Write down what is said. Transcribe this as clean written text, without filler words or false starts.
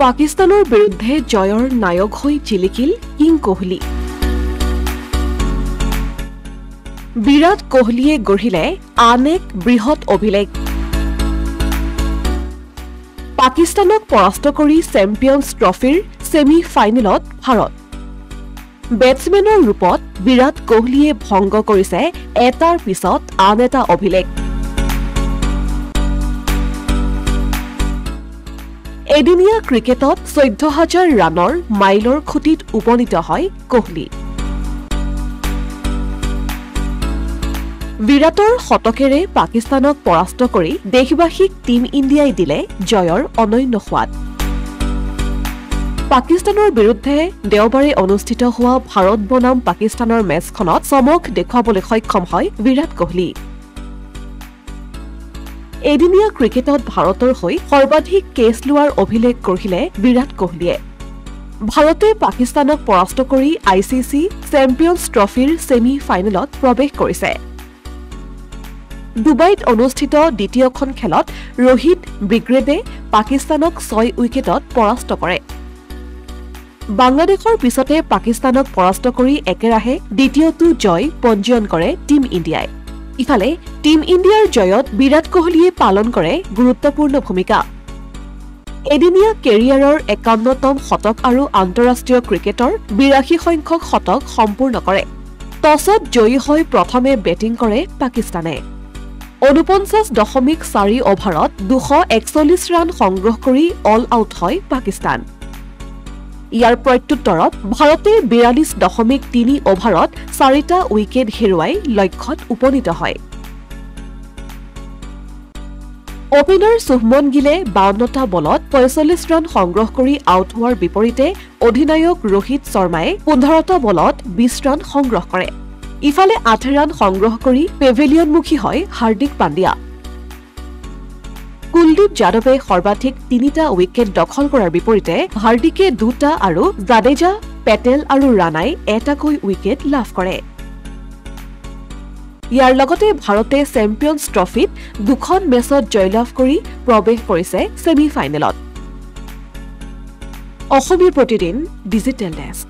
পাকিস্তানৰ বিৰুদ্ধে জয়ৰ নায়ক হৈ জিলিকিল কিং কোহলি। বিৰাট কোহলিয়ে গঢ়িলে আন এক বৃহৎ অভিলেখ। পাকিস্তানক পৰাস্ত কৰি চেম্পিয়নছ ট্ৰফিৰ ছেমি ফাইনেলত ভাৰত। বেটছমেনৰ ৰূপত বিৰাট কোহলিয়ে ভংগ কৰিছে এটাৰ পিছত আন এটা অভিলেখ। এদিনীয়া ক্ৰিকেটত ১৪,০০০ ৰানৰ মাইলৰ খুঁটিত উপনীত হয় কোহলি। বিৰাটৰ শতকেৰে পাকিস্তানক পৰাস্ত কৰি দেশবাসীক টীম ইণ্ডিয়াই দিলে জয়ৰ অনন্য সোৱাদ। পাকিস্তানৰ বিৰুদ্ধে দেওবাৰে অনুষ্ঠিত হোৱা ভাৰত বনাম পাকিস্তানৰ মেচখনত চমক দেখুৱাবলৈ সক্ষম হয় বিৰাট কোহলি। এদিনীয়া ক্ৰিকেটত ভাৰতৰ হৈ সৰ্বাধিক কেচ লোৱাৰ অভিলেখ গঢ়িলে বিৰাট কোহলিয়ে। ভাৰতে পাকিস্তানক পৰাস্ত কৰি ICC চেম্পিয়নছ ট্ৰফিৰ ছেমি ফাইনেলত প্ৰৱেশ কৰিছে। ডুবাইত অনুষ্ঠিত দ্বিতীয়খন খেলত ৰোহিত ব্ৰিগেডে পাকিস্তানক ৬ উইকেটত পৰাস্ত কৰে। বাংলাদেশৰ পিছতে পাকিস্তানক পৰাস্ত কৰি একেৰাহে দ্বিতীয়টো জয় পঞ্জীয়ন কৰে টীম ইণ্ডিয়াই। ইফালে টীম ইণ্ডিয়াৰ জয়ত বিৰাট কোহলিয়ে পালন কৰে গুৰুত্বপূৰ্ণ ভূমিকা। এদিনীয়া কেৰিয়াৰৰ ৫১তম শতক আৰু আন্তঃৰাষ্ট্ৰীয় ক্ৰিকেটৰ ৮২ সংখ্যক শতক সম্পূৰ্ণ কৰে। টছত জয়ী হৈ প্ৰথমে বেটিং কৰে পাকিস্তানে। ৪৯.৪ অভাৰত ২৪১ ৰান সংগ্ৰহ কৰি অল আউট হয় পাকিস্তান। ইয়াৰ প্ৰত্যুত্তৰত ভাৰতে ৪২.৩ অভাৰত ৪টা উইকেট হেৰুৱাই লক্ষ্যত উপনীত হয়। অপেনাৰ শুভমন গিলে ৫২টা বলত ৪৫ ৰান সংগ্ৰহ কৰি আউট হোৱাৰ বিপৰীতে অধিনায়ক ৰোহিত শৰ্মাই ১৫টা বলত ২০ ৰান সংগ্ৰহ কৰে। ইফালে ৮ ৰান সংগ্ৰহ কৰি পেভিলিয়নমুখী হয় হাৰ্দিক পাণ্ডিয়া। কুলদীপ যাদৱে সৰ্বাধিক ৩টা উইকেট দখল কৰাৰ বিপৰীতে হাৰ্দিকে ২টা আৰু জাদেজা, পেটেল আৰু ৰাণাই এটাকৈ উইকেট লাভ কৰে। ইয়াৰ লগতে ভাৰতে চেম্পিয়নছ ট্ৰফিত ২খন মেচত জয়লাভ কৰি প্ৰৱেশ কৰিছে ছেমি ফাইনেলত। Asomiya Pratidin digital desk.